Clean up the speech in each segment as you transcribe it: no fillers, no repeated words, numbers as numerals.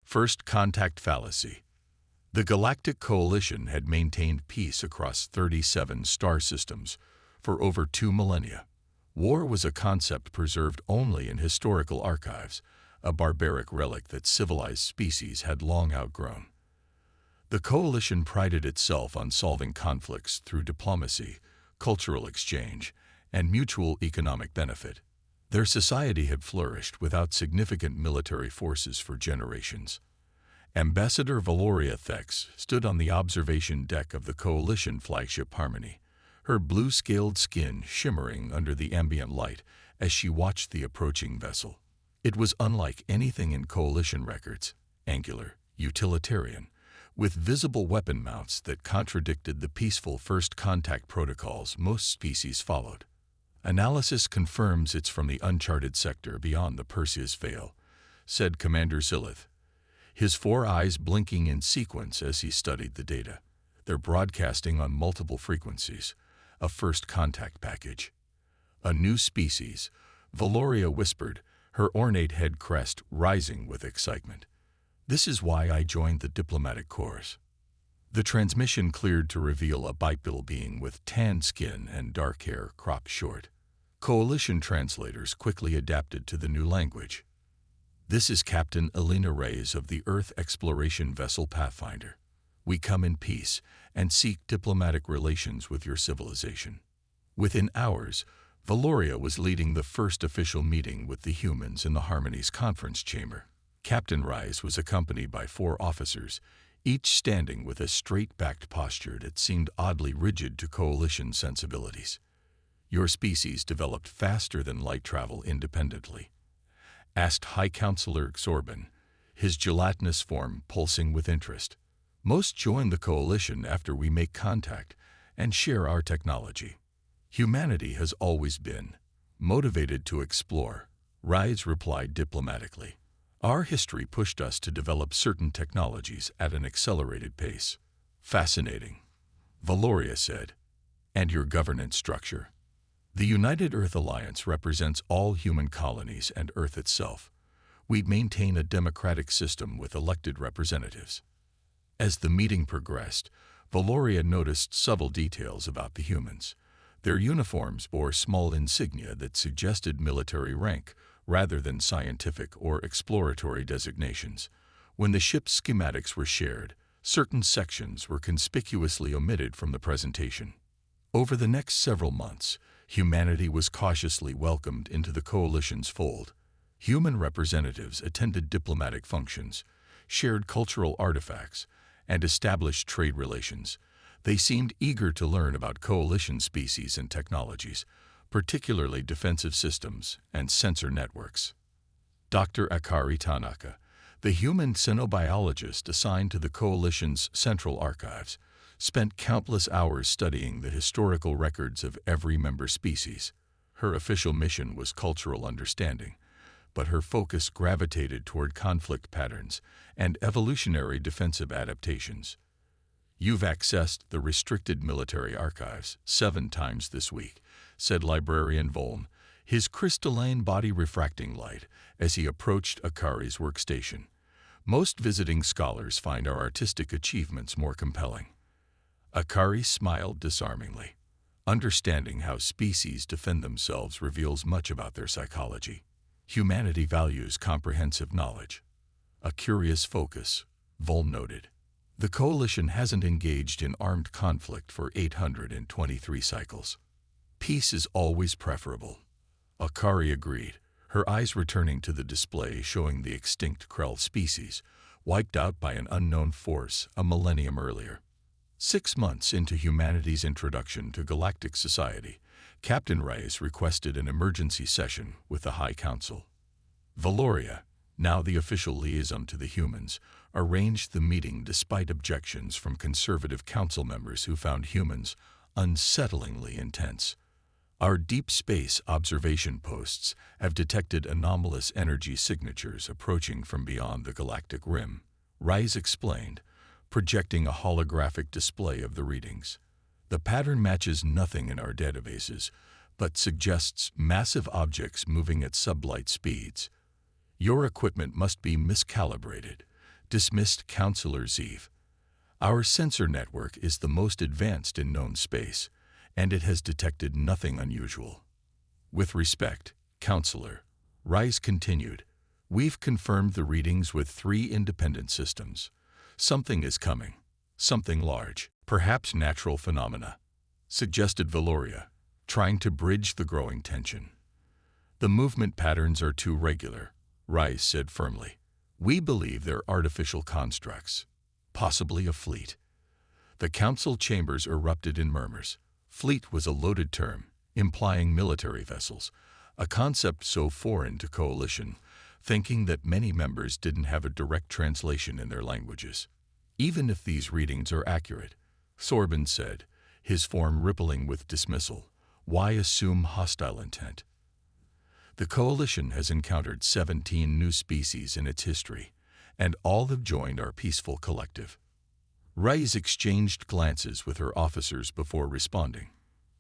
First contact fallacy. The Galactic Coalition had maintained peace across 37 star systems for over 2 millennia. War was a concept preserved only in historical archives, a barbaric relic that civilized species had long outgrown. The Coalition prided itself on solving conflicts through diplomacy, cultural exchange, and mutual economic benefit. Their society had flourished without significant military forces for generations. Ambassador Valoria Thex stood on the observation deck of the Coalition flagship Harmony, her blue-scaled skin shimmering under the ambient light as she watched the approaching vessel. It was unlike anything in Coalition records, angular, utilitarian, with visible weapon mounts that contradicted the peaceful first contact protocols most species followed. Analysis confirms it's from the uncharted sector beyond the Perseus Veil, said Commander Zilith, his 4 eyes blinking in sequence as he studied the data. They're broadcasting on multiple frequencies, a first contact package. A new species, Valoria whispered, her ornate head crest rising with excitement. This is why I joined the diplomatic corps. The transmission cleared to reveal a bipedal being with tan skin and dark hair cropped short. Coalition translators quickly adapted to the new language. This is Captain Elena Reyes of the Earth exploration vessel Pathfinder. We come in peace and seek diplomatic relations with your civilization. Within hours, Valoria was leading the first official meeting with the humans in the Harmony's conference chamber. Captain Reyes was accompanied by 4 officers, each standing with a straight-backed posture that seemed oddly rigid to Coalition sensibilities. Your species developed faster than light travel independently, asked High Counselor Xorban, his gelatinous form pulsing with interest. Most join the Coalition after we make contact and share our technology. Humanity has always been motivated to explore, Reyes replied diplomatically. Our history pushed us to develop certain technologies at an accelerated pace. Fascinating, Valoria said. And your governance structure? The United Earth Alliance represents all human colonies and Earth itself. We maintain a democratic system with elected representatives. As the meeting progressed, Valoria noticed subtle details about the humans. Their uniforms bore small insignia that suggested military rank rather than scientific or exploratory designations. When the ship's schematics were shared, certain sections were conspicuously omitted from the presentation. Over the next several months, humanity was cautiously welcomed into the Coalition's fold. Human representatives attended diplomatic functions, shared cultural artifacts, and established trade relations. They seemed eager to learn about Coalition species and technologies, particularly defensive systems and sensor networks. Dr. Akari Tanaka, the human xenobiologist assigned to the Coalition's Central Archives, spent countless hours studying the historical records of every member species. Her official mission was cultural understanding, but her focus gravitated toward conflict patterns and evolutionary defensive adaptations. You've accessed the restricted military archives 7 times this week, said Librarian Voln, his crystalline body refracting light as he approached Akari's workstation. Most visiting scholars find our artistic achievements more compelling. Akari smiled disarmingly. Understanding how species defend themselves reveals much about their psychology. Humanity values comprehensive knowledge. A curious focus, Voln noted. The Coalition hasn't engaged in armed conflict for 823 cycles. Peace is always preferable. Akari agreed, her eyes returning to the display showing the extinct Krell species, wiped out by an unknown force a millennium earlier. 6 months into humanity's introduction to galactic society, Captain Reyes requested an emergency session with the High Council. Valoria, now the official liaison to the humans, arranged the meeting despite objections from conservative council members who found humans unsettlingly intense. Our deep space observation posts have detected anomalous energy signatures approaching from beyond the galactic rim, Reyes explained, projecting a holographic display of the readings. The pattern matches nothing in our databases, but suggests massive objects moving at sublight speeds. Your equipment must be miscalibrated. dismissed Counselor Zeev. Our sensor network is the most advanced in known space, and it has detected nothing unusual. With respect, Counselor, Rice continued, we've confirmed the readings with 3 independent systems. Something is coming. Something large. Perhaps natural phenomena, suggested Valoria, trying to bridge the growing tension. The movement patterns are too regular, Rice said firmly. We believe they're artificial constructs, possibly a fleet. The council chambers erupted in murmurs. Fleet was a loaded term, implying military vessels, a concept so foreign to Coalition, thinking that many members didn't have a direct translation in their languages. Even if these readings are accurate, Sorbin said, his form rippling with dismissal, why assume hostile intent? The Coalition has encountered 17 new species in its history, and all have joined our peaceful collective. Rice exchanged glances with her officers before responding.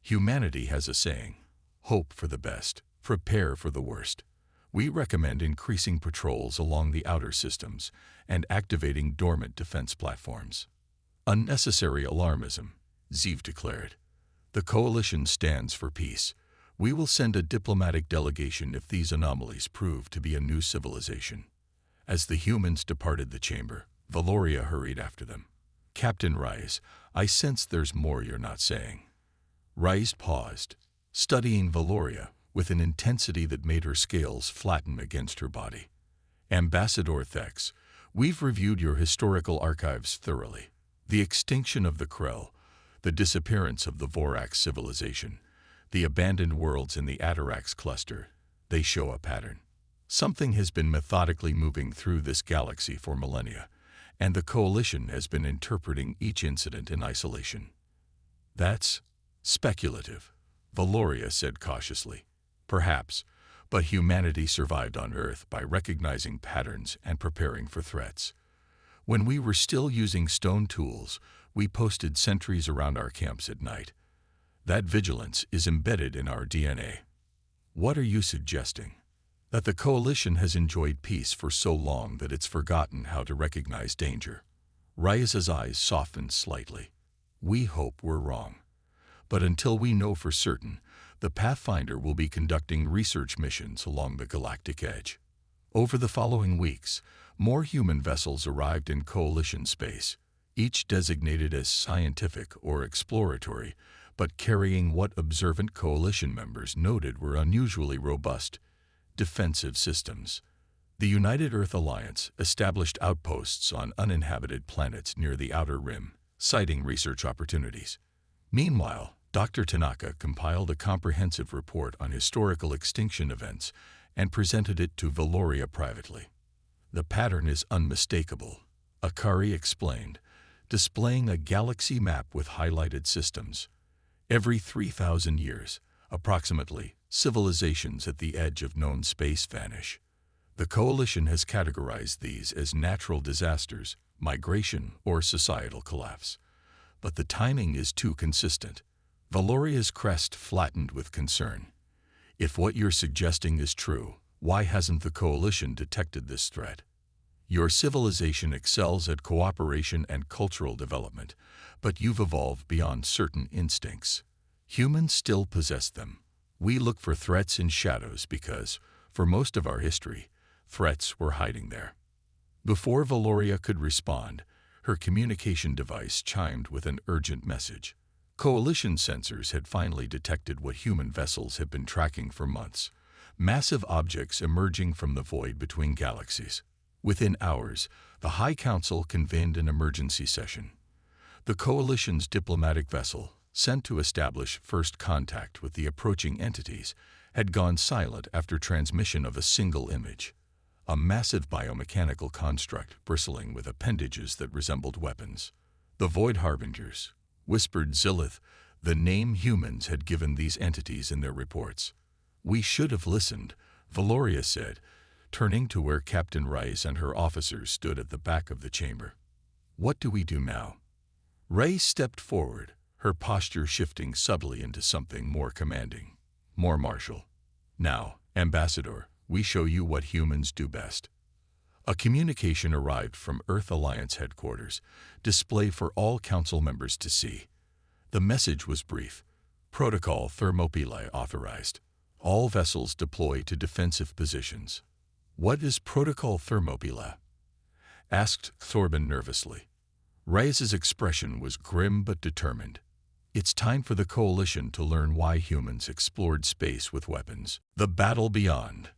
Humanity has a saying, hope for the best, prepare for the worst. We recommend increasing patrols along the outer systems and activating dormant defense platforms. Unnecessary alarmism, Zeev declared. The Coalition stands for peace. We will send a diplomatic delegation if these anomalies prove to be a new civilization. As the humans departed the chamber, Valoria hurried after them. Captain Rice, I sense there's more you're not saying. Rice paused, studying Valoria with an intensity that made her scales flatten against her body. Ambassador Thex, we've reviewed your historical archives thoroughly. The extinction of the Krell, the disappearance of the Vorax civilization, the abandoned worlds in the Atarax cluster, they show a pattern. Something has been methodically moving through this galaxy for millennia, and the Coalition has been interpreting each incident in isolation. That's speculative, Valoria said cautiously. Perhaps, but humanity survived on Earth by recognizing patterns and preparing for threats. When we were still using stone tools, we posted sentries around our camps at night. That vigilance is embedded in our DNA. What are you suggesting? That the Coalition has enjoyed peace for so long that it's forgotten how to recognize danger. Rice's eyes softened slightly. We hope we're wrong. But until we know for certain, the Pathfinder will be conducting research missions along the galactic edge. Over the following weeks, more human vessels arrived in Coalition space, each designated as scientific or exploratory, but carrying what observant Coalition members noted were unusually robust defensive systems. The United Earth Alliance established outposts on uninhabited planets near the outer rim, citing research opportunities. Meanwhile, Dr. Tanaka compiled a comprehensive report on historical extinction events and presented it to Valoria privately. The pattern is unmistakable, Akari explained, displaying a galaxy map with highlighted systems. Every 3,000 years, approximately, civilizations at the edge of known space vanish. The Coalition has categorized these as natural disasters, migration, or societal collapse. But the timing is too consistent. Valoria's crest flattened with concern. If what you're suggesting is true, why hasn't the Coalition detected this threat? Your civilization excels at cooperation and cultural development, but you've evolved beyond certain instincts. Humans still possess them. We look for threats in shadows because, for most of our history, threats were hiding there. Before Valoria could respond, her communication device chimed with an urgent message. Coalition sensors had finally detected what human vessels had been tracking for months, massive objects emerging from the void between galaxies. Within hours, the High Council convened an emergency session. The Coalition's diplomatic vessel, sent to establish first contact with the approaching entities, had gone silent after transmission of a single image, a massive biomechanical construct bristling with appendages that resembled weapons. The Void Harbingers, whispered Zilith, the name humans had given these entities in their reports. We should have listened, Valoria said, turning to where Captain Rice and her officers stood at the back of the chamber. What do we do now? Ray stepped forward, her posture shifting subtly into something more commanding, more martial. Now, Ambassador, we show you what humans do best. A communication arrived from Earth Alliance headquarters, display for all council members to see. The message was brief. Protocol Thermopylae authorized. All vessels deploy to defensive positions. What is Protocol Thermopylae? Asked Thorben nervously. Reyes's expression was grim but determined. It's time for the Coalition to learn why humans explored space with weapons. The battle beyond.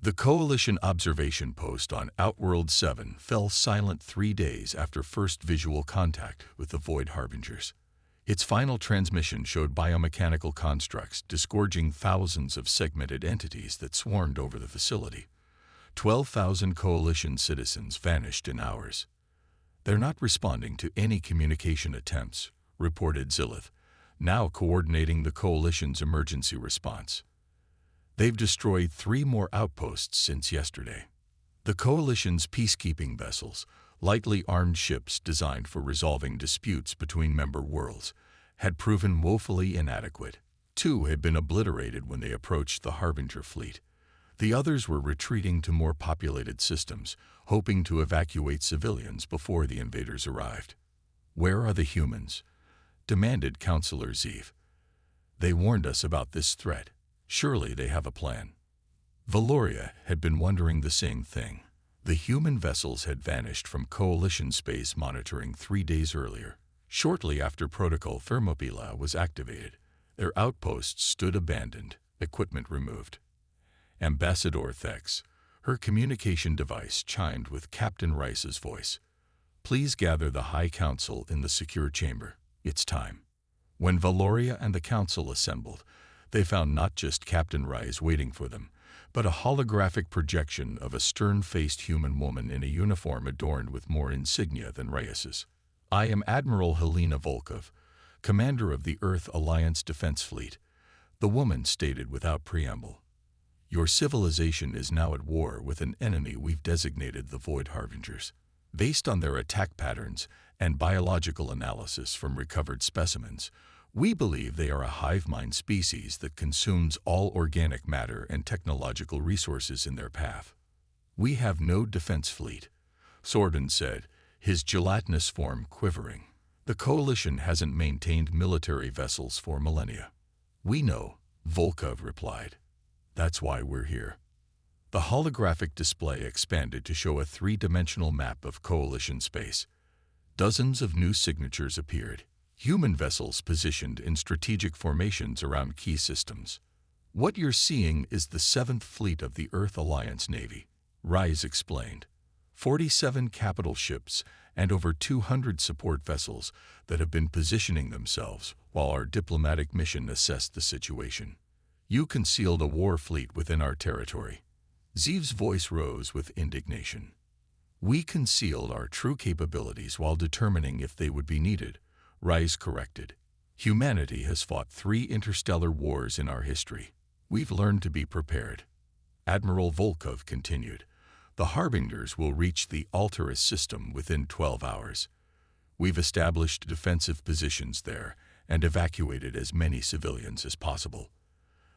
The Coalition observation post on Outworld 7 fell silent 3 days after first visual contact with the Void Harbingers. Its final transmission showed biomechanical constructs disgorging thousands of segmented entities that swarmed over the facility. 12,000 Coalition citizens vanished in hours. They're not responding to any communication attempts, reported Zilith, now coordinating the Coalition's emergency response. They've destroyed 3 more outposts since yesterday. The Coalition's peacekeeping vessels, lightly armed ships designed for resolving disputes between member worlds, had proven woefully inadequate. 2 had been obliterated when they approached the Harbinger fleet. The others were retreating to more populated systems, hoping to evacuate civilians before the invaders arrived. Where are the humans? Demanded Councillor Zeev. They warned us about this threat. Surely they have a plan. Valoria had been wondering the same thing. The human vessels had vanished from Coalition space monitoring 3 days earlier. Shortly after Protocol Thermopylae was activated, their outposts stood abandoned, equipment removed. Ambassador Thex, her communication device chimed with Captain Rice's voice. Please gather the High Council in the secure chamber. It's time. When Valoria and the Council assembled, they found not just Captain Rice waiting for them, but a holographic projection of a stern-faced human woman in a uniform adorned with more insignia than Reyes's. I am Admiral Helena Volkov, commander of the Earth Alliance Defense Fleet, the woman stated without preamble. Your civilization is now at war with an enemy we've designated the Void Harbingers. Based on their attack patterns and biological analysis from recovered specimens, we believe they are a hive mind species that consumes all organic matter and technological resources in their path. We have no defense fleet, Sordin said, his gelatinous form quivering. The Coalition hasn't maintained military vessels for millennia. We know, Volkov replied. That's why we're here. The holographic display expanded to show a 3-dimensional map of Coalition space. Dozens of new signatures appeared. Human vessels positioned in strategic formations around key systems. What you're seeing is the 7th Fleet of the Earth Alliance Navy, Rise explained. 47 capital ships and over 200 support vessels that have been positioning themselves while our diplomatic mission assessed the situation. You concealed a war fleet within our territory. Zeev's voice rose with indignation. We concealed our true capabilities while determining if they would be needed, Rise corrected. Humanity has fought 3 interstellar wars in our history. We've learned to be prepared. Admiral Volkov continued. The Harbingers will reach the Altaris system within 12 hours. We've established defensive positions there and evacuated as many civilians as possible.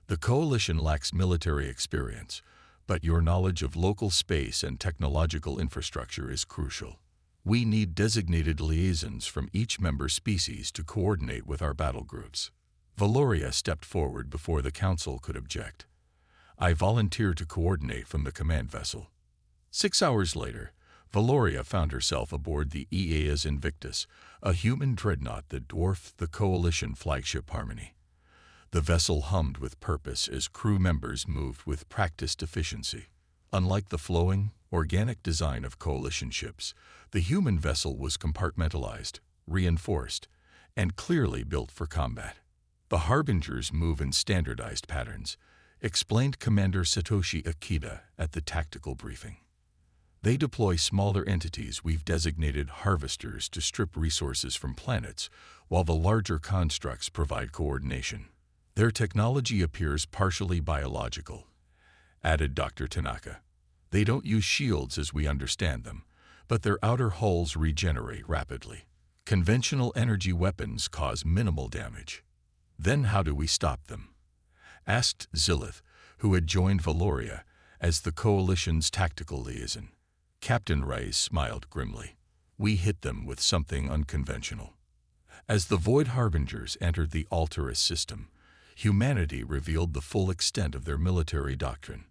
The Coalition lacks military experience, but your knowledge of local space and technological infrastructure is crucial. We need designated liaisons from each member species to coordinate with our battle groups. Valoria stepped forward before the Council could object. I volunteer to coordinate from the command vessel. 6 hours later, Valoria found herself aboard the Aea's Invictus, a human dreadnought that dwarfed the Coalition flagship Harmony. The vessel hummed with purpose as crew members moved with practiced efficiency. Unlike the flowing, organic design of Coalition ships, the human vessel was compartmentalized, reinforced, and clearly built for combat. The Harbingers move in standardized patterns, explained Commander Satoshi Akita at the tactical briefing. They deploy smaller entities we've designated harvesters to strip resources from planets, while the larger constructs provide coordination. Their technology appears partially biological, added Dr. Tanaka. They don't use shields as we understand them, but their outer hulls regenerate rapidly. Conventional energy weapons cause minimal damage. Then how do we stop them? Asked Zilith, who had joined Valoria as the Coalition's tactical liaison. Captain Rice smiled grimly. We hit them with something unconventional. As the Void Harbingers entered the Altaris system, humanity revealed the full extent of their military doctrine.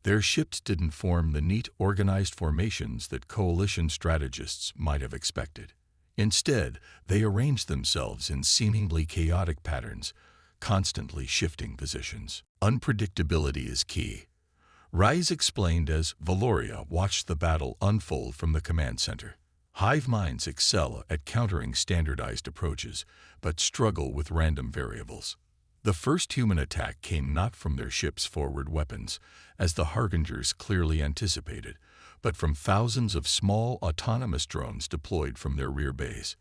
Their ships didn't form the neat, organized formations that coalition strategists might have expected. Instead, they arranged themselves in seemingly chaotic patterns, constantly shifting positions. Unpredictability is key. Rise explained as Valoria watched the battle unfold from the command center. Hive minds excel at countering standardized approaches, but struggle with random variables. The first human attack came not from their ships' forward weapons, as the Harbingers clearly anticipated, but from thousands of small, autonomous drones deployed from their rear bays.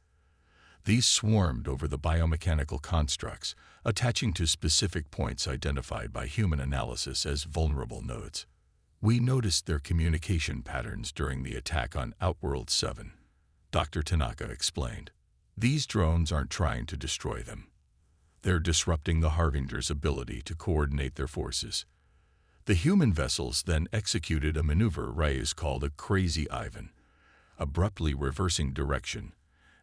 These swarmed over the biomechanical constructs, attaching to specific points identified by human analysis as vulnerable nodes. We noticed their communication patterns during the attack on Outworld 7, Dr. Tanaka explained. These drones aren't trying to destroy them. They're disrupting the Harbingers' ability to coordinate their forces. The human vessels then executed a maneuver Reyes called a Crazy Ivan, abruptly reversing direction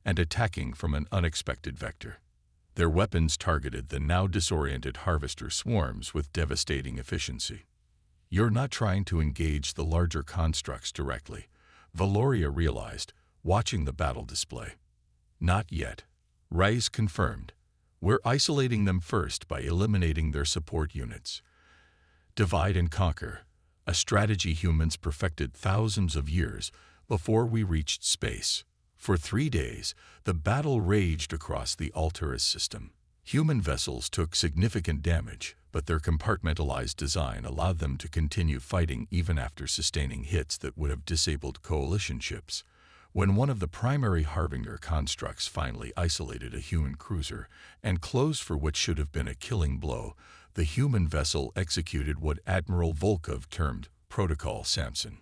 and attacking from an unexpected vector. Their weapons targeted the now disoriented harvester swarms with devastating efficiency. You're not trying to engage the larger constructs directly, Valoria realized, watching the battle display. Not yet, Reyes confirmed. We're isolating them first by eliminating their support units. Divide and conquer, a strategy humans perfected thousands of years before we reached space. For 3 days, the battle raged across the Altaris system. Human vessels took significant damage, but their compartmentalized design allowed them to continue fighting even after sustaining hits that would have disabled coalition ships. When one of the primary Harbinger constructs finally isolated a human cruiser and closed for what should have been a killing blow, the human vessel executed what Admiral Volkov termed Protocol Samson.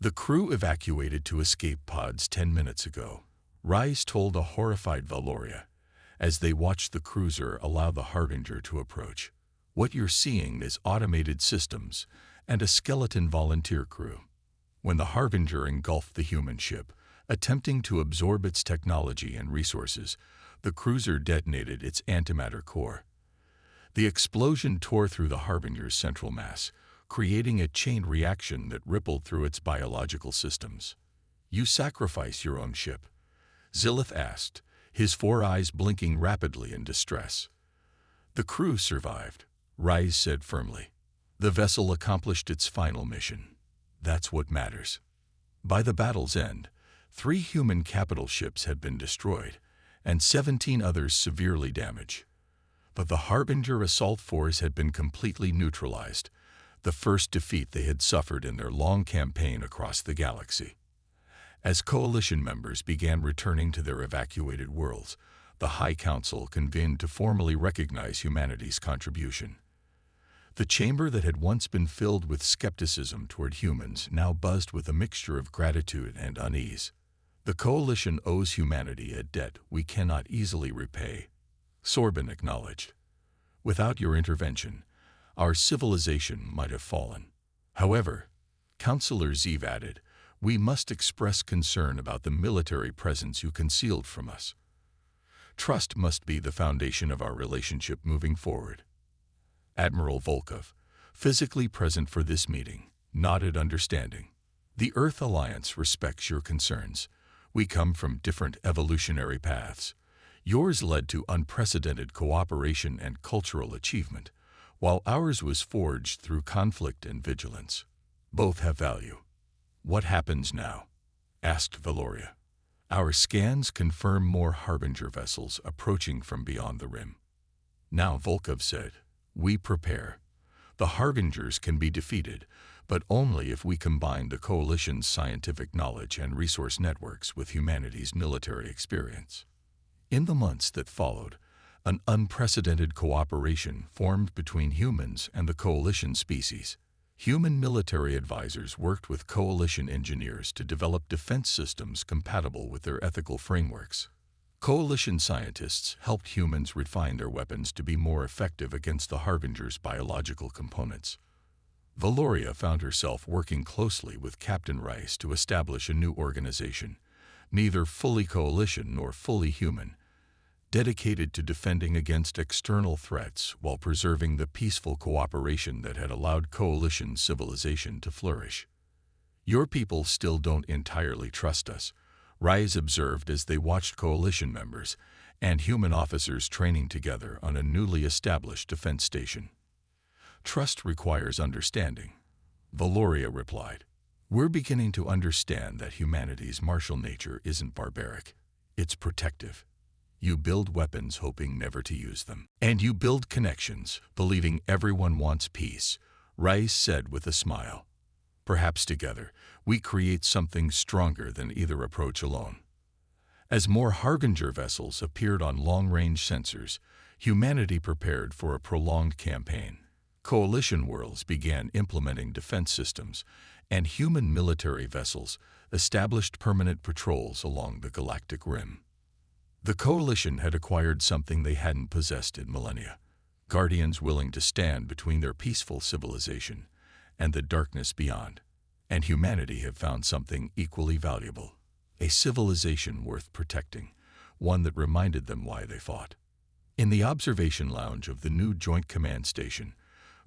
The crew evacuated to escape pods 10 minutes ago, Rice told a horrified Valoria, as they watched the cruiser allow the Harbinger to approach. What you're seeing is automated systems and a skeleton volunteer crew. When the Harbinger engulfed the human ship, attempting to absorb its technology and resources, the cruiser detonated its antimatter core. The explosion tore through the Harbinger's central mass, creating a chain reaction that rippled through its biological systems. You sacrifice your own ship? Zilith asked, his 4 eyes blinking rapidly in distress. The crew survived, Rise said firmly. The vessel accomplished its final mission. That's what matters. By the battle's end, 3 human capital ships had been destroyed, and 17 others severely damaged. But the Harbinger assault force had been completely neutralized, the first defeat they had suffered in their long campaign across the galaxy. As coalition members began returning to their evacuated worlds, the High Council convened to formally recognize humanity's contribution. The chamber that had once been filled with skepticism toward humans now buzzed with a mixture of gratitude and unease. The coalition owes humanity a debt we cannot easily repay, Sorbin acknowledged. Without your intervention, our civilization might have fallen. However, Councillor Zeev added, we must express concern about the military presence you concealed from us. Trust must be the foundation of our relationship moving forward. Admiral Volkov, physically present for this meeting, nodded understanding. The Earth Alliance respects your concerns. We come from different evolutionary paths. Yours led to unprecedented cooperation and cultural achievement, while ours was forged through conflict and vigilance. Both have value. What happens now? Asked Valoria. Our scans confirm more Harbinger vessels approaching from beyond the rim. Now, Volkov said, we prepare. The Harbingers can be defeated, but only if we combine the Coalition's scientific knowledge and resource networks with humanity's military experience. In the months that followed, an unprecedented cooperation formed between humans and the Coalition species. Human military advisors worked with Coalition engineers to develop defense systems compatible with their ethical frameworks. Coalition scientists helped humans refine their weapons to be more effective against the Harbinger's biological components. Valoria found herself working closely with Captain Rice to establish a new organization, neither fully coalition nor fully human, dedicated to defending against external threats while preserving the peaceful cooperation that had allowed coalition civilization to flourish. "Your people still don't entirely trust us," Rice observed as they watched coalition members and human officers training together on a newly established defense station. "Trust requires understanding," Valoria replied. "We're beginning to understand that humanity's martial nature isn't barbaric, it's protective. You build weapons hoping never to use them. And you build connections, believing everyone wants peace," Rice said with a smile. "Perhaps together, we create something stronger than either approach alone." As more Harbinger vessels appeared on long-range sensors, humanity prepared for a prolonged campaign. Coalition worlds began implementing defense systems, and human military vessels established permanent patrols along the galactic rim. The Coalition had acquired something they hadn't possessed in millennia: guardians willing to stand between their peaceful civilization and the darkness beyond. And humanity had found something equally valuable: a civilization worth protecting, one that reminded them why they fought. In the observation lounge of the new Joint Command Station,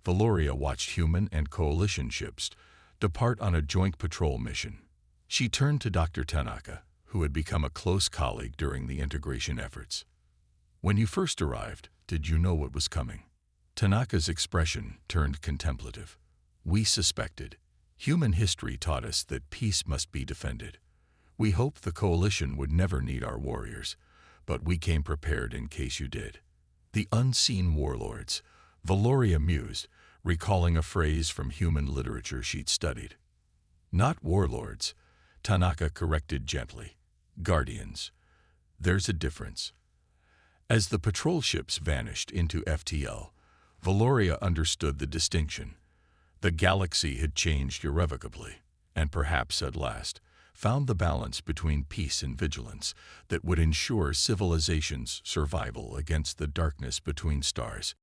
Valoria watched human and coalition ships depart on a joint patrol mission. She turned to Dr. Tanaka, who had become a close colleague during the integration efforts. "When you first arrived, did you know what was coming?" Tanaka's expression turned contemplative. "We suspected. Human history taught us that peace must be defended. We hoped the Coalition would never need our warriors, but we came prepared in case you did." "The unseen warlords," Valoria mused, recalling a phrase from human literature she'd studied. "Not warlords," Tanaka corrected gently. "Guardians. There's a difference." As the patrol ships vanished into FTL, Valoria understood the distinction. The galaxy had changed irrevocably, and perhaps at last found the balance between peace and vigilance that would ensure civilization's survival against the darkness between stars.